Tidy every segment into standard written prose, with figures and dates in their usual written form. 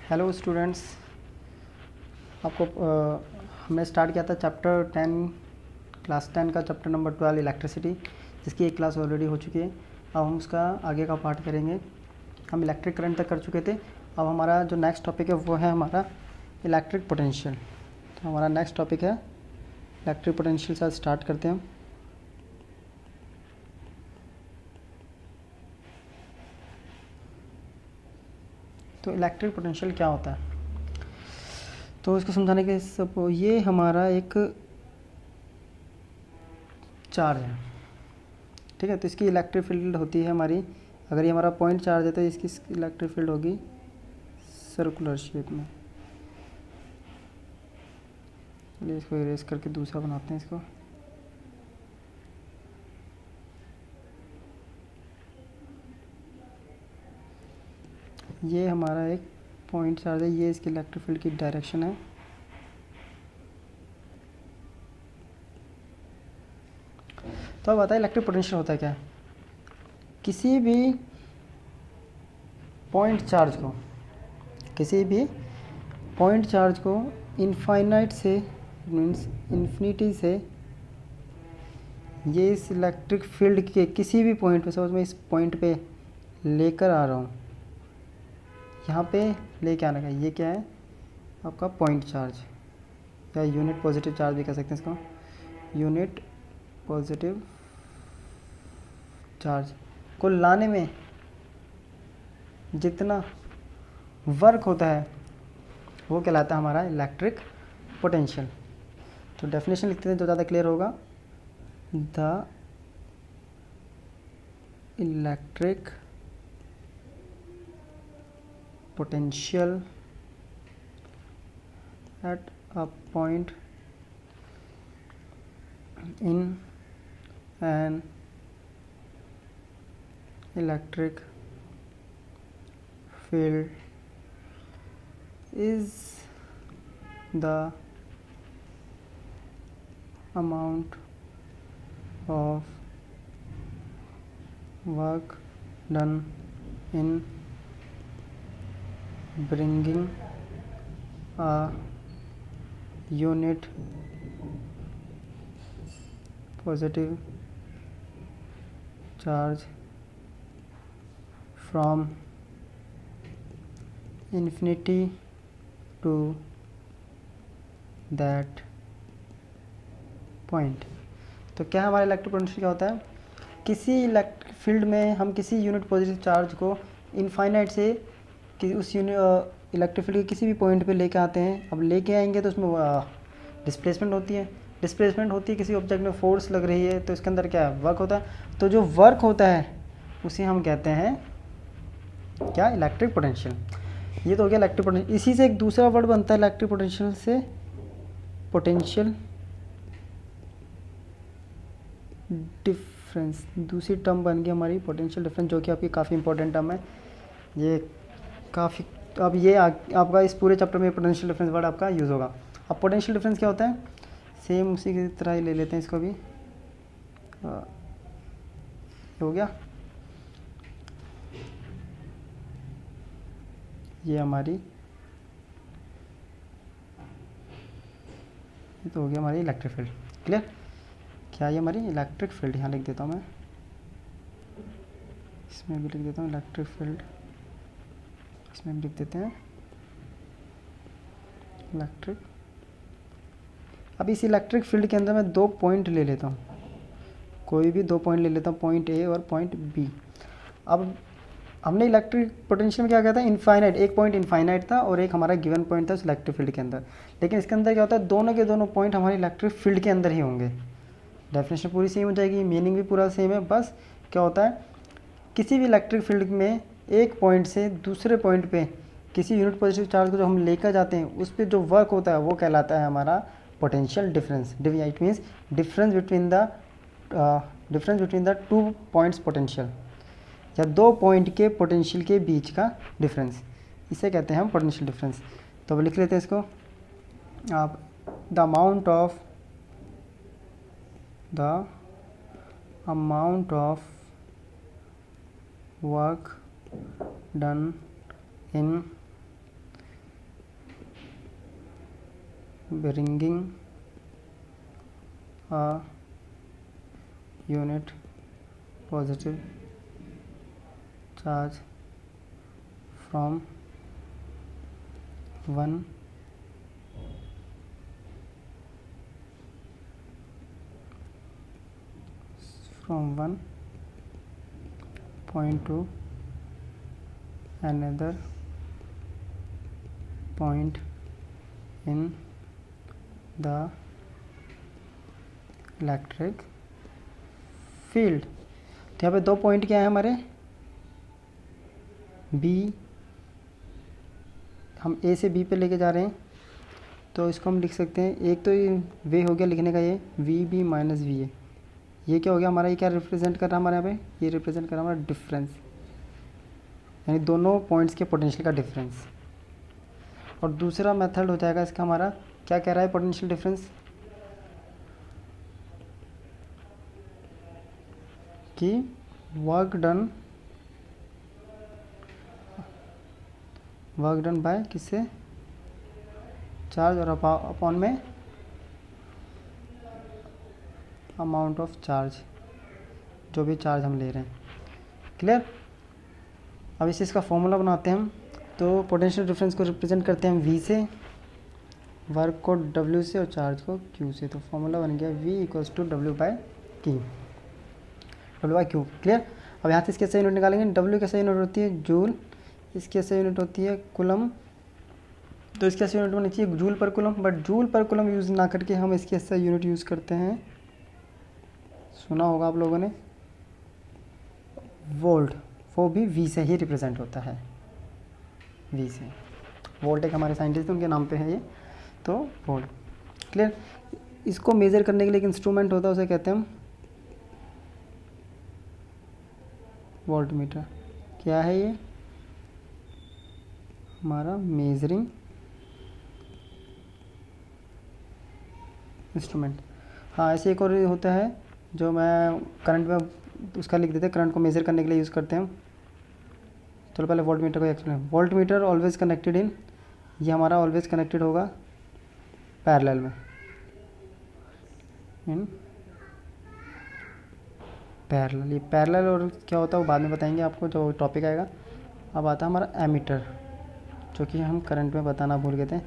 Hello students, आपको हमने start किया था चैप्टर 10 क्लास 10 का चैप्टर नंबर 12 इलेक्ट्रिसिटी, जिसकी एक क्लास ऑलरेडी हो चुकी है। अब हम उसका आगे का पार्ट करेंगे। हम इलेक्ट्रिक करंट तक कर चुके थे। अब हमारा जो नेक्स्ट टॉपिक है वो है हमारा इलेक्ट्रिक पोटेंशियल। तो हमारा नेक्स्ट टॉपिक है इलेक्ट्रिक पोटेंशियल। से स्टार्ट करते हैं। तो इलेक्ट्रिक पोटेंशियल क्या होता है, तो इसको समझाने के सब ये हमारा एक चार्ज है, ठीक है। तो इसकी इलेक्ट्रिक फील्ड होती है हमारी, अगर ये हमारा पॉइंट चार्ज है तो इसकी इलेक्ट्रिक फील्ड होगी सर्कुलर शेप में। चलिए इसको इरेज करके दूसरा बनाते हैं इसको। ये हमारा एक पॉइंट चार्ज है, ये इसकी इलेक्ट्रिक फील्ड की डायरेक्शन है। तो अब बताइए इलेक्ट्रिक पोटेंशियल होता है क्या। किसी भी पॉइंट चार्ज को इनफाइनाइट से मीन्स इन्फिनिटी से ये इस इलेक्ट्रिक फील्ड के किसी भी पॉइंट पे, सपोज मैं इस पॉइंट पे लेकर आ रहा हूँ, यहाँ पे लेके आने का, ये क्या है आपका पॉइंट चार्ज या यूनिट पॉजिटिव चार्ज भी कह सकते हैं इसको। यूनिट पॉजिटिव चार्ज को लाने में जितना वर्क होता है वो कहलाता है हमारा इलेक्ट्रिक पोटेंशियल। तो डेफिनेशन लिखते हैं जो ज़्यादा क्लियर होगा। The electric potential at a point in an electric field is the amount of work done in bringing a unit positive charge from infinity to that point। तो क्या हमारा electric potential क्या होता है, किसी इलेक्ट्रिक फील्ड में हम किसी यूनिट पॉजिटिव चार्ज को इनफाइनाइट से कि उस इलेक्ट्रिक फील्ड के किसी भी पॉइंट पे लेके आते हैं। अब लेके आएंगे तो उसमें डिस्प्लेसमेंट होती है, किसी ऑब्जेक्ट में फोर्स लग रही है, तो इसके अंदर क्या है, वर्क होता है। तो जो वर्क होता है उसे हम कहते हैं क्या, इलेक्ट्रिक पोटेंशियल। ये तो हो गया इलेक्ट्रिक पोटेंशियल। इसी से एक दूसरा वर्ड बनता है इलेक्ट्रिक पोटेंशियल से, पोटेंशियल डिफरेंस। दूसरी टर्म बन गई हमारी पोटेंशियल डिफरेंस, जो कि आपकी काफ़ी इंपॉर्टेंट टर्म है। ये काफ़ी, अब ये आपका इस पूरे चैप्टर में पोटेंशियल डिफरेंस वर्ड आपका यूज़ होगा। अब पोटेंशियल डिफरेंस क्या होता है, सेम उसी की तरह ही ले लेते हैं इसको भी। हो गया, ये हमारी तो हो गया हमारी इलेक्ट्रिक फील्ड। क्लियर, क्या ये हमारी इलेक्ट्रिक फील्ड, यहाँ लिख देता हूँ मैं, इसमें भी लिख देता हूँ इलेक्ट्रिक फील्ड, इसमें हम लिख देते हैं इलेक्ट्रिक। अब इस इलेक्ट्रिक फील्ड के अंदर मैं दो पॉइंट ले लेता हूँ, कोई भी दो पॉइंट ले लेता हूँ, पॉइंट ए और पॉइंट बी। अब हमने इलेक्ट्रिक पोटेंशियल में क्या किया था, इनफाइनाइट, एक पॉइंट इनफाइनाइट था और एक हमारा गिवन पॉइंट था उस इलेक्ट्रिक फील्ड के अंदर। लेकिन इसके अंदर क्या होता है, दोनों के दोनों पॉइंट हमारे इलेक्ट्रिक फील्ड के अंदर ही होंगे। डेफिनेशन पूरी सेम हो जाएगी, मीनिंग भी पूरा सेम है। बस क्या होता है, किसी भी इलेक्ट्रिक फील्ड में एक पॉइंट से दूसरे पॉइंट पे किसी यूनिट पॉजिटिव चार्ज को जो हम लेकर जाते हैं उस पर जो वर्क होता है वो कहलाता है हमारा potential difference. It means difference between the two points potential, या दो पॉइंट के पोटेंशियल के बीच का डिफरेंस, इसे कहते हैं हम पोटेंशियल डिफरेंस। तो अब लिख लेते हैं इसको आप, the amount of work done in bringing a unit positive charge from one point to another point in the electric field. तो यहाँ पे दो पॉइंट क्या है हमारे, बी, हम ए से बी पे लेके जा रहे हैं, तो इसको हम लिख सकते हैं, एक तो ये वे हो गया लिखने का, ये V B minus V A, ये क्या हो गया हमारा, ये क्या रिप्रेजेंट कर रहा है हमारे यहाँ पे, ये रिप्रेजेंट कर रहा है हमारा डिफरेंस, यानी दोनों पॉइंट्स के पोटेंशियल का डिफरेंस। और दूसरा मेथड हो जाएगा इसका हमारा, क्या कह रहा है पोटेंशियल डिफरेंस, कि वर्क डन बाय किससे, चार्ज, और अपॉन में अमाउंट ऑफ चार्ज, जो भी चार्ज हम ले रहे हैं। क्लियर। अब इसे इसका फॉर्मूला बनाते हैं हम। तो पोटेंशियल डिफरेंस को रिप्रेजेंट करते हैं हम वी से, वर्क को डब्ल्यू से और चार्ज को क्यू से। तो फॉर्मूला बन गया V equals to W by Q, W by Q. Clear. अब यहाँ से इसके सही यूनिट निकालेंगे। डब्ल्यू कैसे यूनिट होती है, जूल, इसकी ऐसे यूनिट होती है कुलम, तो इसकी ऐसे यूनिट होनी चाहिए joule per coulomb, but joule per coulomb use ना करके हम इसकी ऐसा यूनिट यूज़ करते हैं, सुना होगा आप लोगों ने, वोल्ट। वो भी वी से ही रिप्रेजेंट होता है, वी से। वोल्ट एक हमारे साइंटिस्ट उनके नाम पे है ये, तो वोल्ट। क्लियर। इसको मेज़र करने के लिए एक इंस्ट्रूमेंट होता है, उसे कहते हैं हम वोल्ट मीटर। क्या है ये, हमारा मेजरिंग इंस्ट्रूमेंट। हाँ, ऐसे एक और होता है जो मैं करंट में उसका लिख देते हैं, करंट को मेज़र करने के लिए यूज़ करते हैं। चलो पहले वोल्ट मीटर को explain. Volt meter always connected in, ये हमारा ऑलवेज कनेक्टेड होगा पैरेलल में, इन पैरेलल। ये पैरेलल और क्या होता है वो बाद में बताएंगे आपको, जो टॉपिक आएगा। अब आता है हमारा एमीटर, जो कि हम करंट में बताना भूल गए थे।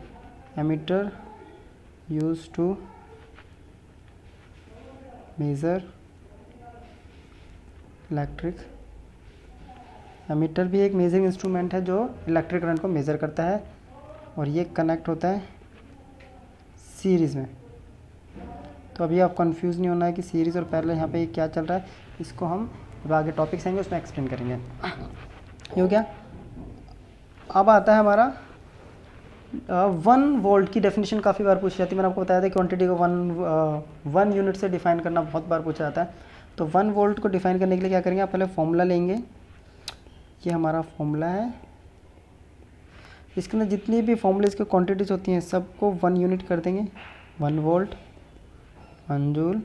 Ammeter use to measure electric, ammeter भी एक मेजरिंग इंस्ट्रूमेंट है जो इलेक्ट्रिक करंट को मेज़र करता है, और ये कनेक्ट होता है सीरीज़ में। तो अभी आप कंफ्यूज नहीं होना है कि सीरीज़ और पैरेलल यहाँ पे क्या चल रहा है, इसको हम अब आगे टॉपिक्स आएंगे उसमें एक्सप्लेन करेंगे। ये हो गया। अब आता है हमारा 1 वोल्ट की डेफिनेशन काफ़ी बार पूछी जाती है। मैंने आपको बताया था क्वांटिटी को वन यूनिट से डिफाइन करना बहुत बार पूछा जाता है। तो 1 वोल्ट को डिफाइन करने के लिए क्या करेंगे, आप पहले फॉर्मूला लेंगे, ये हमारा फॉर्मूला है, इसके अंदर जितनी भी फॉर्मूलेज की क्वांटिटीज़ होती हैं सबको 1 यूनिट कर देंगे, 1 वोल्ट, 1 जूल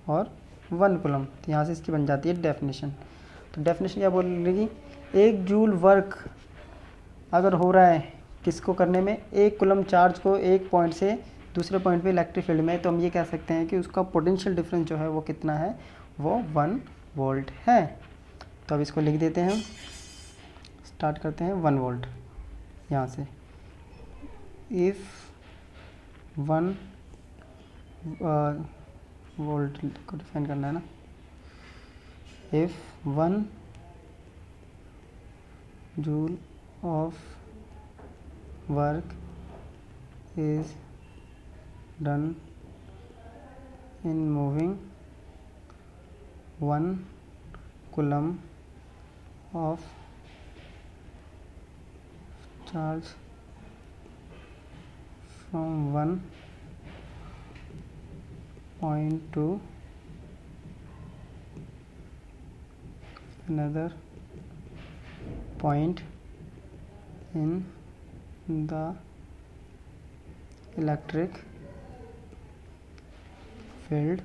और 1 कूलम। तो यहाँ से इसकी बन जाती है डेफिनेशन। तो डेफिनेशन क्या बोल रही, 1 जूल वर्क अगर हो रहा है किसको करने में, 1 कूलम चार्ज को एक पॉइंट से दूसरे पॉइंट पे इलेक्ट्रिक फील्ड में, तो हम ये कह सकते हैं कि उसका पोटेंशियल डिफरेंस जो है वो कितना है, वो 1 वोल्ट है। तो अब इसको लिख देते हैं हम, स्टार्ट करते हैं 1 वोल्ट यहाँ से। इफ़ 1 वोल्ट को डिफाइन करना है ना, if 1 joule of work is done in moving 1 coulomb of charge from one point to another point in the electric field,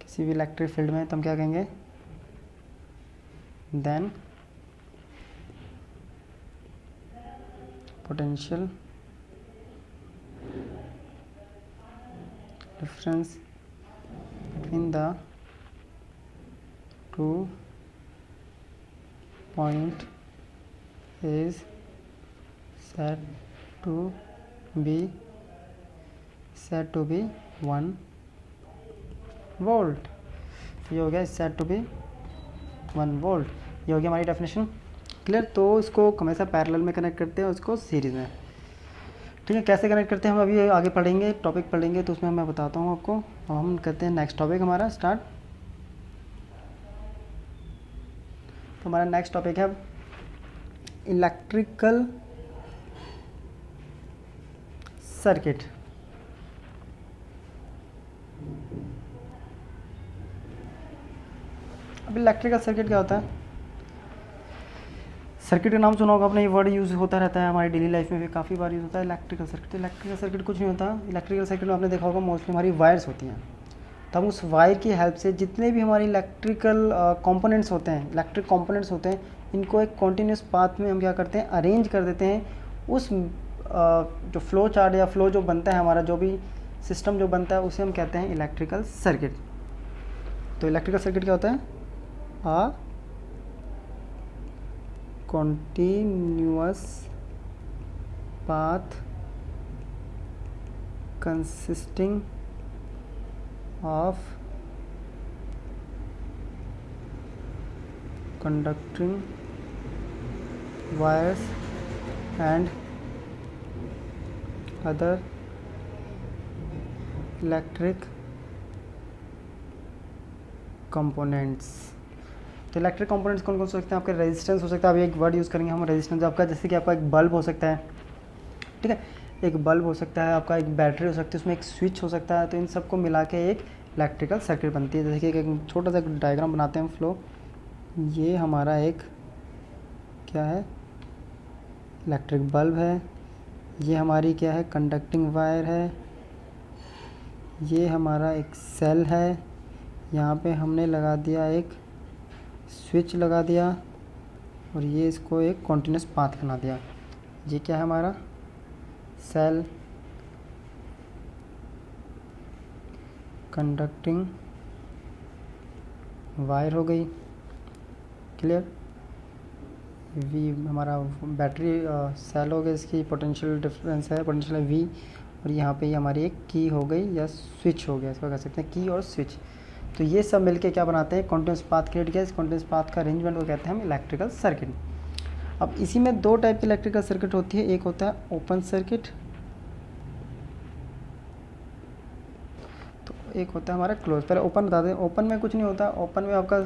किसी भी इलेक्ट्रिक फील्ड में, तो हम क्या कहेंगे, then potential difference between the two point is said to be 1 volt. ये हो गया said to be 1 वोल्ट। ये हो गया हमारी डेफिनेशन। क्लियर। तो इसको हमेशा पैरेलल में कनेक्ट करते हैं, उसको सीरीज़ में। ठीक है, कैसे कनेक्ट करते हैं हम अभी आगे पढ़ेंगे, टॉपिक पढ़ेंगे तो उसमें मैं बताता हूँ आपको। अब हम करते हैं नेक्स्ट टॉपिक हमारा स्टार्ट। तो हमारा नेक्स्ट टॉपिक है इलेक्ट्रिकल सर्किट। अब इलेक्ट्रिकल सर्किट क्या होता है? सर्किट का नाम सुना होगा आपने, ये वर्ड यूज़ होता रहता है हमारी डेली लाइफ में भी, काफ़ी बार यूज़ होता है इलेक्ट्रिकल सर्किट। तो इलेक्ट्रिकल सर्किट कुछ नहीं होता। इलेक्ट्रिकल सर्किट में आपने देखा होगा मोस्टली हमारी वायर्स होती हैं। तो हम उस वायर की हेल्प से जितने भी हमारी इलेक्ट्रिकल कंपोनेंट्स होते हैं, इलेक्ट्रिक कंपोनेंट्स होते हैं, इनको एक कॉन्टीन्यूस पाथ में हम क्या करते हैं, अरेंज कर देते हैं। उस जो फ्लो चार्ट या फ्लो जो बनता है हमारा, जो भी सिस्टम जो बनता है, उसे हम कहते हैं इलेक्ट्रिकल सर्किट। तो इलेक्ट्रिकल सर्किट क्या होता है? आ continuous path consisting of conducting wires and other electric components। तो इलेक्ट्रिक कंपोनेंट्स कौन कौन से हो सकते हैं? आपके रेजिस्टेंस हो सकता है, अभी एक वर्ड यूज़ करेंगे हम, रेजिस्टेंस। आपका जैसे कि आपका एक बल्ब हो सकता है, ठीक है, एक बल्ब हो सकता है, आपका एक बैटरी हो सकती है, उसमें एक स्विच हो सकता है। तो इन सबको मिला के एक इलेक्ट्रिकल सर्किट बनती है। जैसे कि एक छोटा सा डायग्राम बनाते हैं हम फ्लो। ये हमारा एक क्या है, इलेक्ट्रिक बल्ब है। ये हमारी क्या है, कंडक्टिंग वायर है। ये हमारा एक सेल है, यहाँ पे हमने लगा दिया एक स्विच लगा दिया, और ये इसको एक कॉन्टीन्यूस पाथ बना दिया। ये क्या है हमारा सेल, कंडक्टिंग वायर हो गई। क्लियर। वी हमारा बैटरी सेल हो गया, इसकी पोटेंशियल डिफरेंस है, पोटेंशियल है वी। और यहाँ पे ये हमारी एक की हो गई या स्विच हो गया, इसको कह सकते हैं की और स्विच। तो ये सब मिलके क्या बनाते हैं, कॉन्टिन्यूस पाथ क्रिएट किया। इस कॉन्टिन्यूस पाथ का अरेंजमेंट को कहते हैं हम इलेक्ट्रिकल सर्किट। अब इसी में दो टाइप की इलेक्ट्रिकल सर्किट होती है। एक होता है ओपन सर्किट, तो एक होता है हमारा क्लोज। पहले ओपन बता दें। ओपन में कुछ नहीं होता। ओपन में आपका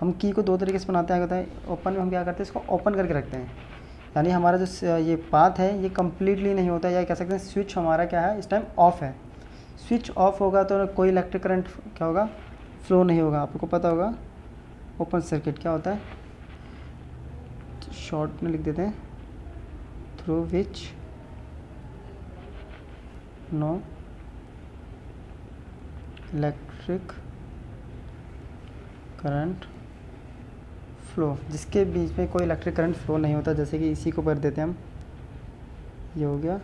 हम की को दो तरीके से बनाते हैं। होता है ओपन में हम क्या करते हैं, इसको ओपन करके रखते हैं, यानी हमारा जो ये पाथ है ये कम्प्लीटली नहीं होता, या कह सकते हैं स्विच हमारा क्या है, इस टाइम ऑफ है। स्विच ऑफ होगा तो कोई इलेक्ट्रिक करंट क्या होगा, फ्लो नहीं होगा। आपको पता होगा ओपन सर्किट क्या होता है, शॉर्ट में लिख देते हैं, through which no electric current flow, जिसके बीच में कोई इलेक्ट्रिक करंट फ्लो नहीं होता। जैसे कि इसी को कर देते हैं हम, ये हो गया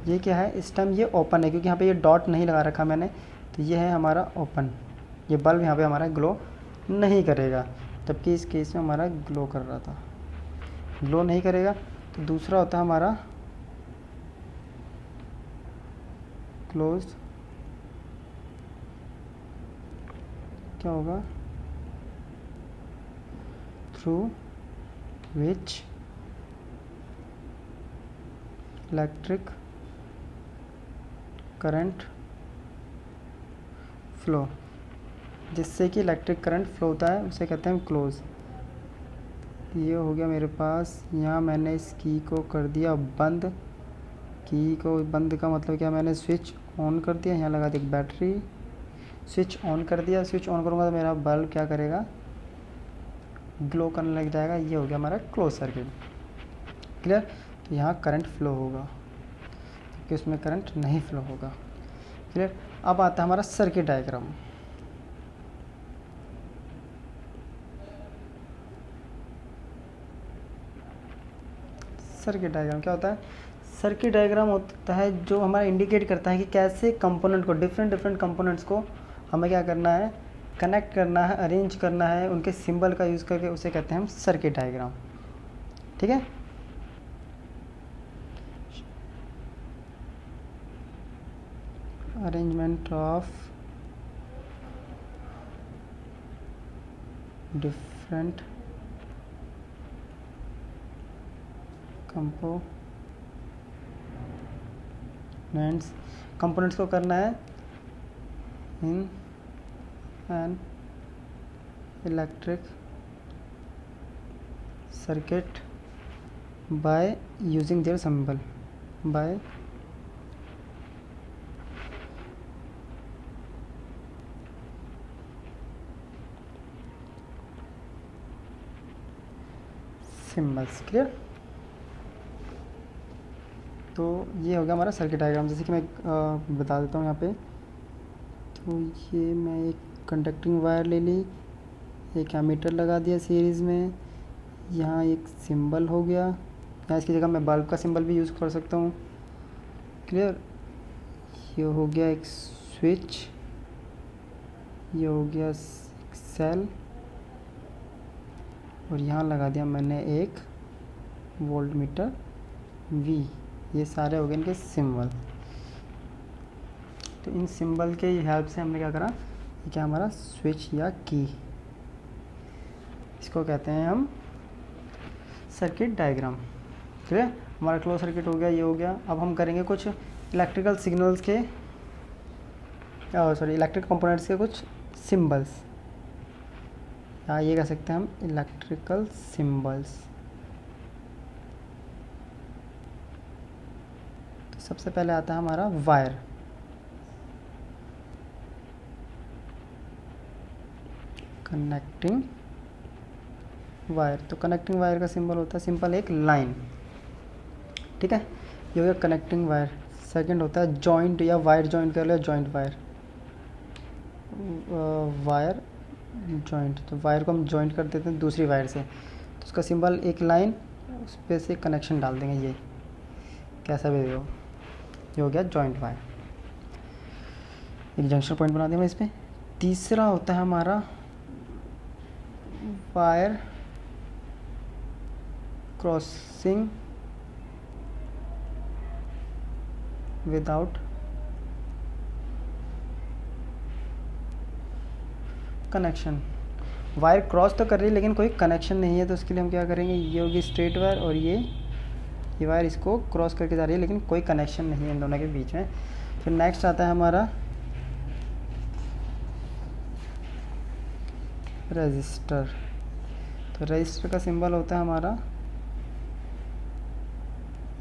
ये क्या है, इस टाइम ये ओपन है क्योंकि यहाँ पे ये डॉट नहीं लगा रखा मैंने। तो ये है हमारा ओपन। ये बल्ब यहाँ पे हमारा ग्लो नहीं करेगा, जबकि इस केस में हमारा ग्लो कर रहा था, ग्लो नहीं करेगा। तो दूसरा होता है हमारा क्लोज। क्या होगा, through which electric current flow, जिससे कि इलेक्ट्रिक करंट फ्लो होता है, उसे कहते हैं क्लोज। ये हो गया मेरे पास। यहाँ मैंने इस की को कर दिया बंद। की को बंद का मतलब क्या, मैंने स्विच ऑन कर दिया, यहाँ लगा दी एक बैटरी, स्विच ऑन कर दिया। स्विच ऑन करूँगा तो मेरा बल्ब क्या करेगा, ग्लो करने लग जाएगा। ये हो गया हमारा क्लोज सर्किट। क्लियर। तो यहाँ करंट फ्लो होगा कि उसमें करंट नहीं फ्लो होगा। क्लियर। अब आता है हमारा सर्किट डायग्राम। सर्किट डायग्राम क्या होता है? सर्किट डायग्राम होता है जो हमारा इंडिकेट करता है कि कैसे कंपोनेंट को, डिफरेंट डिफरेंट कंपोनेंट्स को हमें क्या करना है, कनेक्ट करना है, अरेंज करना है, उनके सिंबल का यूज़ करके, उसे कहते हैं हम सर्किट डायग्राम। ठीक है। अरेंजमेंट ऑफ डिफरेंट कंपोनेंट्स को करना है in an electric circuit by using their symbol, by symbols. Clear? तो ये हो गया हमारा सर्किट डायग्राम। जैसे कि मैं बता देता हूँ यहाँ पे, तो ये मैं एक कंडक्टिंग वायर ले ली, एक एमीटर लगा दिया सीरीज़ में, यहाँ एक सिंबल हो गया, यहाँ इसकी जगह मैं बल्ब का सिंबल भी यूज़ कर सकता हूँ। क्लियर? ये हो गया एक स्विच, ये हो गया एक सेल, और यहाँ लगा दिया मैंने एक वोल्टमीटर V। ये सारे हो गए इनके सिंबल। तो इन सिंबल के हेल्प से हमने क्या करा, ये क्या हमारा स्विच या की, इसको कहते हैं हम सर्किट डायग्राम। ठीक है, हमारा क्लोज सर्किट हो गया, ये हो गया। अब हम करेंगे कुछ इलेक्ट्रिकल सिग्नल्स के, इलेक्ट्रिक कंपोनेंट्स के कुछ सिंबल्स, या ये कह सकते हैं हम इलेक्ट्रिकल सिंबल्स। तो सबसे पहले आता है हमारा वायर। कनेक्टिंग वायर, तो कनेक्टिंग वायर का सिंबल होता है सिंपल एक लाइन। ठीक है, ये हो गया कनेक्टिंग वायर। सेकंड होता है जॉइंट या वायर जॉइंट कर लो, जॉइंट वायर, वायर जॉइंट। तो वायर को हम जॉइंट कर देते हैं दूसरी वायर से, तो उसका सिंबल एक लाइन, उस पर से कनेक्शन डाल देंगे, ये कैसा भी हो, ये हो गया जॉइंट वायर। एक जंक्शन पॉइंट बना दिया मैं इस पर। तीसरा होता है हमारा wire crossing without connection. Wire cross तो कर रही है लेकिन कोई कनेक्शन नहीं है, तो उसके लिए हम क्या करेंगे, ये होगी स्ट्रेट वायर, और ये वायर इसको क्रॉस करके जा रही है लेकिन कोई कनेक्शन नहीं है इन दोनों के बीच में। फिर नेक्स्ट आता है हमारा रजिस्टर। तो रजिस्टर का सिंबल होता है हमारा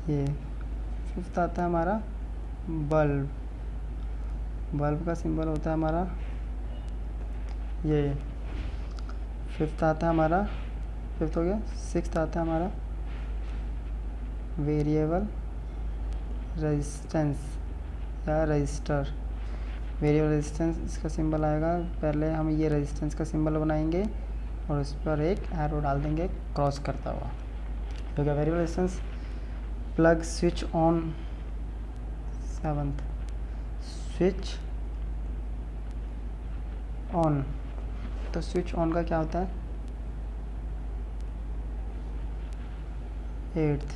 ये। फिफ्थ आता है हमारा बल्ब, बल्ब का सिंबल होता है हमारा ये। फिफ्थ आता है हमारा, फिफ्थ हो गया। सिक्स्थ आता है हमारा वेरिएबल रेजिस्टेंस या रजिस्टर। वेरिएबल रेजिस्टेंस, इसका सिंबल आएगा, पहले हम ये रेजिस्टेंस का सिंबल बनाएंगे और उस पर एक एरो डाल देंगे क्रॉस करता हुआ। तो क्या variable resistance. Plug switch on, seventh switch on. तो स्विच ऑन का क्या होता है, एट्थ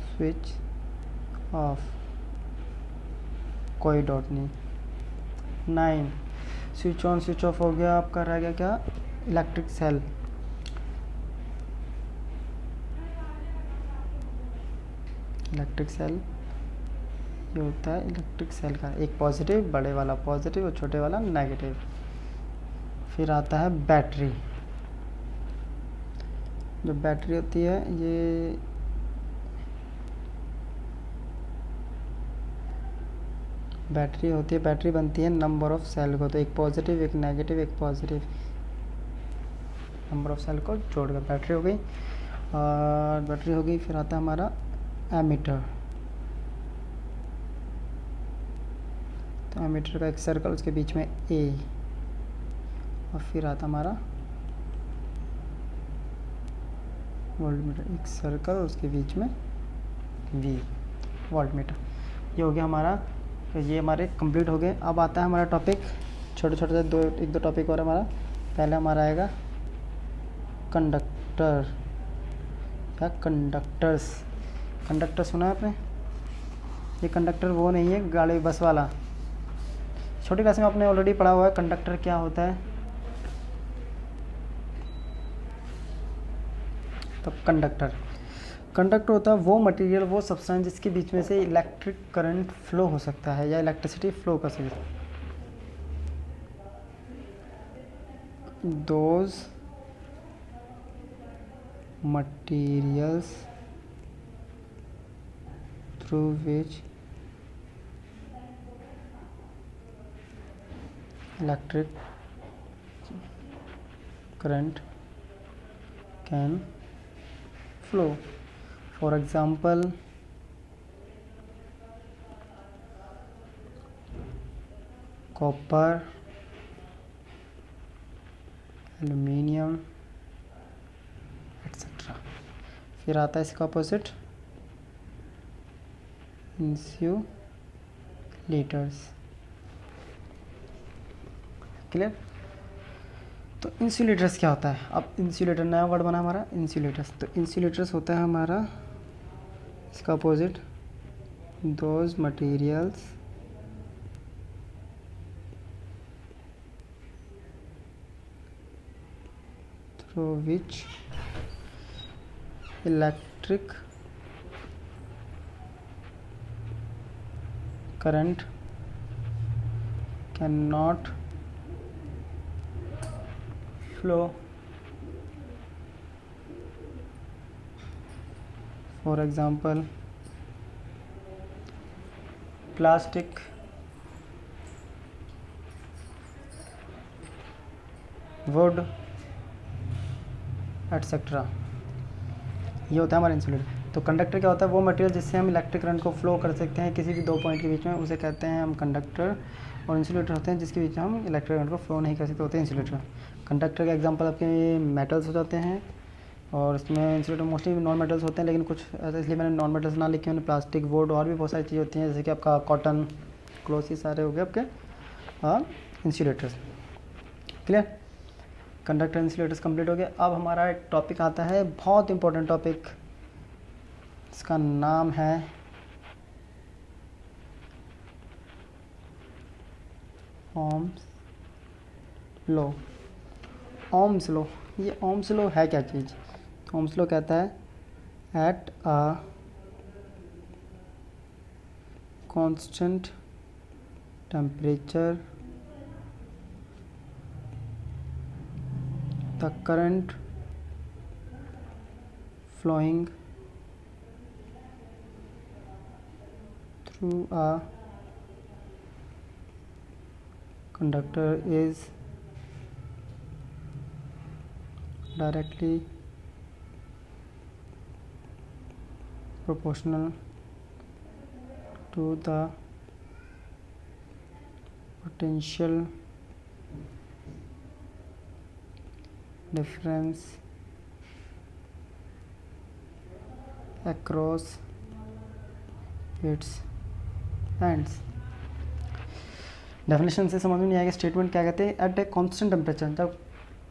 स्विच ऑफ, कोई डॉट नहीं। 9 स्विच ऑन स्विच ऑफ हो गया। आपका रह गया क्या, इलेक्ट्रिक सेल। इलेक्ट्रिक सेल ये होता है इलेक्ट्रिक सेल का एक पॉजिटिव, बड़े वाला पॉजिटिव और छोटे वाला नेगेटिव। फिर आता है बैटरी। जो बैटरी होती है ये बैटरी होती है, बैटरी बनती है नंबर ऑफ सेल को, तो एक पॉजिटिव एक नेगेटिव एक पॉजिटिव, नंबर ऑफ सेल को जोड़कर बैटरी हो गई। और बैटरी हो गई। फिर आता है हमारा एमीटर। तो एमीटर का एक सर्कल, उसके बीच में ए, और फिर आता हमारा वोल्ट मीटर, एक सर्कल और उसके बीच में V वोल्ट मीटर। ये हो गया हमारा, तो ये हमारे कंप्लीट हो गए। अब आता है हमारा टॉपिक, छोटे छोटे से एक दो टॉपिक और हमारा। पहले हमारा आएगा कंडक्टर या कंडक्टर्स। कंडक्टर सुना है आपने? ये कंडक्टर वो नहीं है गाड़ी बस वाला, छोटी क्लास में आपने ऑलरेडी पढ़ा हुआ है कंडक्टर क्या होता है। तो कंडक्टर होता है वो मटेरियल, वो सब्सटेंस जिसके बीच में से इलेक्ट्रिक करंट फ्लो हो सकता है या इलेक्ट्रिसिटी फ्लो कर सकती है। Those materials through which electric current can flow. For example, copper, aluminium, etc. फिर आता है इसका ऑपोजिट इंसुलेटर्स। क्लियर? तो इंसुलेटर्स क्या होता है? अब इंसुलेटर नया वर्ड बना हमारा इंसुलेटर्स। तो इंसुलेटर्स होता है हमारा इसका opposite those materials through which electric current can not flow. For example plastic, would, etcetera. ये होता है हमारा इंसुलेटर। तो कंडक्टर क्या होता है? वो मटेरियल जिससे हम इलेक्ट्रिक करंट को फ्लो कर सकते हैं किसी भी दो पॉइंट के बीच में, उसे कहते हैं हम कंडक्टर। और इंसुलेटर होते हैं जिसके बीच में हम इलेक्ट्रिक करंट को फ्लो नहीं कर सकते, होते हैं इंसुलेटर। कंडक्टर का एग्जांपल आपके मेटल्स हो जाते हैं, और इसमें इंसुलेटर मोस्टली नॉन मेटल्स होते हैं, लेकिन कुछ ऐसा इसलिए मैंने नॉन मेटल्स ना लिखे, मैंने प्लास्टिक, वुड और भी बहुत सारी चीज़ें होती हैं जैसे कि आपका कॉटन, क्लोथ, ये सारे हो गए आपके insulators. Clear? Conductor insulators complete हो गया। अब हमारा एक टॉपिक आता है, बहुत इंपॉर्टेंट टॉपिक, इसका नाम है ओम्स लॉ। ओम्स लॉ, ये ओम्स लॉ है क्या चीज़? ओम्स लॉ कहता है at a constant temperature the current flowing through a conductor is directly proportional to the potential difference across its ends। Definition से समझ में नहीं आएगा, स्टेटमेंट क्या कहते हैं? एट ए कांस्टेंट टेम्परेचर, जब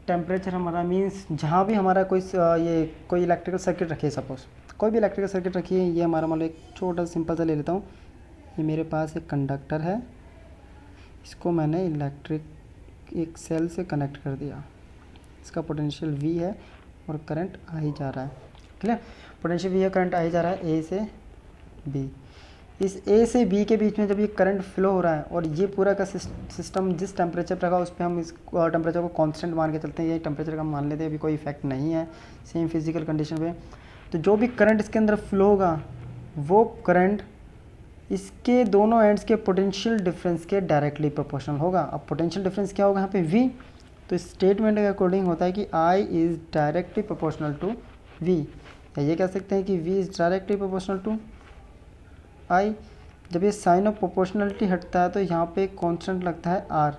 टेम्परेचर हमारा मीन्स जहाँ भी हमारा कोई इलेक्ट्रिकल सर्किट रखिए, सपोज कोई भी इलेक्ट्रिकल सर्किट रखिए, ये हमारा मान लो एक छोटा सिंपल सा ले लेता हूँ। ये मेरे पास एक कंडक्टर है, इसको मैंने इलेक्ट्रिक एक सेल से कनेक्ट कर दिया, इसका पोटेंशियल V है और करंट आ ही जा रहा है। क्लियर? पोटेंशियल V है, करंट आ ही जा रहा है A से B। इस A से B के बीच में जब ये करंट फ्लो हो रहा है और ये पूरा का सिस्टम जिस टेम्परेचर पर रखा उस पर हम इस टेम्परेचर को कांस्टेंट मान के चलते हैं, ये टेम्परेचर का मान लेते हैं, अभी कोई इफेक्ट नहीं है सेम फिजिकल कंडीशन पे। तो जो भी करंट इसके अंदर फ्लो होगा वो करंट इसके दोनों एंड्स के पोटेंशियल डिफरेंस के डायरेक्टली प्रोपोर्शनल होगा। अब पोटेंशियल डिफरेंस क्या होगा यहाँ पे? V। तो स्टेटमेंट के अकॉर्डिंग होता है कि I is directly proportional to V, या ये कह सकते हैं कि V is directly proportional to I। जब ये साइन ऑफ प्रोपोर्शनलिटी हटता है तो यहाँ पे कांस्टेंट लगता है R,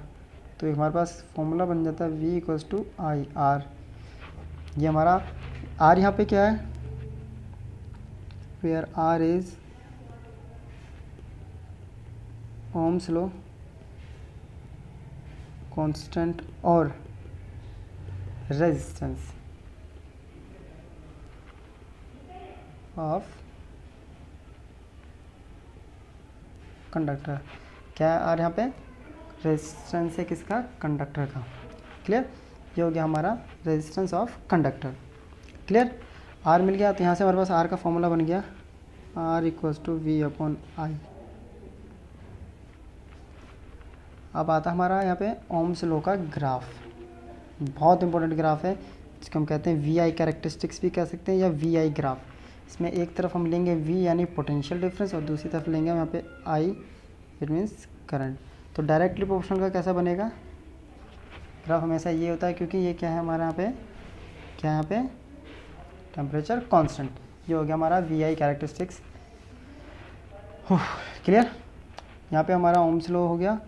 तो हमारे पास फॉर्मूला बन जाता है V equals to I R। ये हमारा आर यहाँ पे क्या है, where R is Ohm's law constant और रेजिस्टेंस ऑफ कंडक्टर। क्या है आर यहाँ पे, रेजिस्टेंस है किसका, कंडक्टर का। क्लियर, ये हो गया हमारा resistance of conductor. Clear, R मिल गया तो यहाँ से हमारे पास आर का फॉर्मूला बन गया, R equals to V upon I. अब आता हमारा यहाँ पे ओम्स लॉ का ग्राफ, बहुत इंपॉर्टेंट ग्राफ है जिसको हम कहते हैं वी आई कैरेक्टरिस्टिक्स भी कह सकते हैं या वी आई ग्राफ। इसमें एक तरफ हम लेंगे वी यानी पोटेंशियल डिफरेंस और दूसरी तरफ लेंगे हम यहाँ पे आई, इट मीन्स करंट। तो डायरेक्टली प्रोपोर्शनल का कैसा बनेगा ग्राफ, हमेशा ये होता है क्योंकि ये क्या है हमारा यहाँ पे, क्या है यहाँ पे टेम्परेचर कांस्टेंट। ये हो गया हमारा वी आई कैरेक्टरिस्टिक्स। क्लियर, यहाँ पे हमारा ओम्स लॉ हो गया।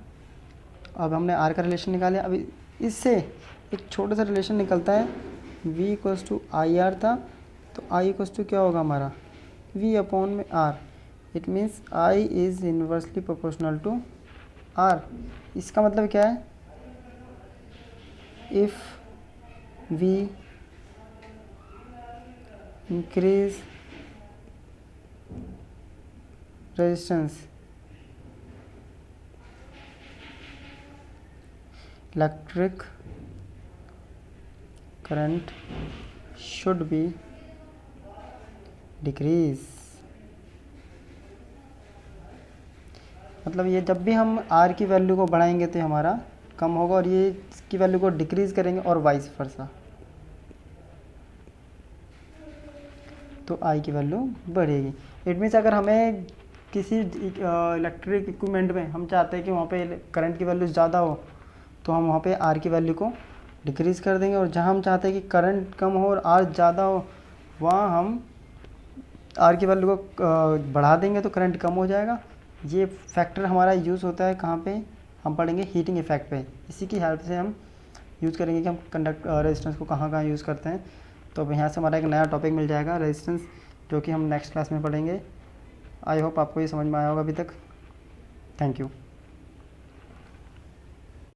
अब हमने आर का रिलेशन निकाले, अभी इससे एक छोटा सा रिलेशन निकलता है, v equals to I R था तो i इक्वल्स टू क्या होगा हमारा v अपॉन में r, it means i is inversely proportional to r। इसका मतलब क्या है, if v increase resistance electric current should be decrease. मतलब ये जब भी हम R की वैल्यू को बढ़ाएंगे तो हमारा कम होगा और ये इसकी वैल्यू को डिक्रीज करेंगे और वाइस वर्सा, तो I की वैल्यू बढ़ेगी। इट मीन्स अगर हमें किसी इलेक्ट्रिक इक्विपमेंट में हम चाहते हैं कि वहाँ पे करंट की वैल्यू ज़्यादा हो तो हम वहाँ पे R की वैल्यू को डिक्रीज़ कर देंगे, और जहाँ हम चाहते हैं कि करंट कम हो और R ज़्यादा हो वहाँ हम R की वैल्यू को बढ़ा देंगे तो करंट कम हो जाएगा। ये फैक्टर हमारा यूज़ होता है कहाँ पे, हम पढ़ेंगे हीटिंग इफेक्ट पे। इसी की हेल्प से हम यूज़ करेंगे कि हम रेजिस्टेंस को कहाँ कहाँ यूज़ करते हैं। तो अब यहाँ से हमारा एक नया टॉपिक मिल जाएगा रेजिस्टेंस, जो कि हम नेक्स्ट क्लास में पढ़ेंगे। आई होप आपको ये समझ में आया होगा अभी तक। Thank you.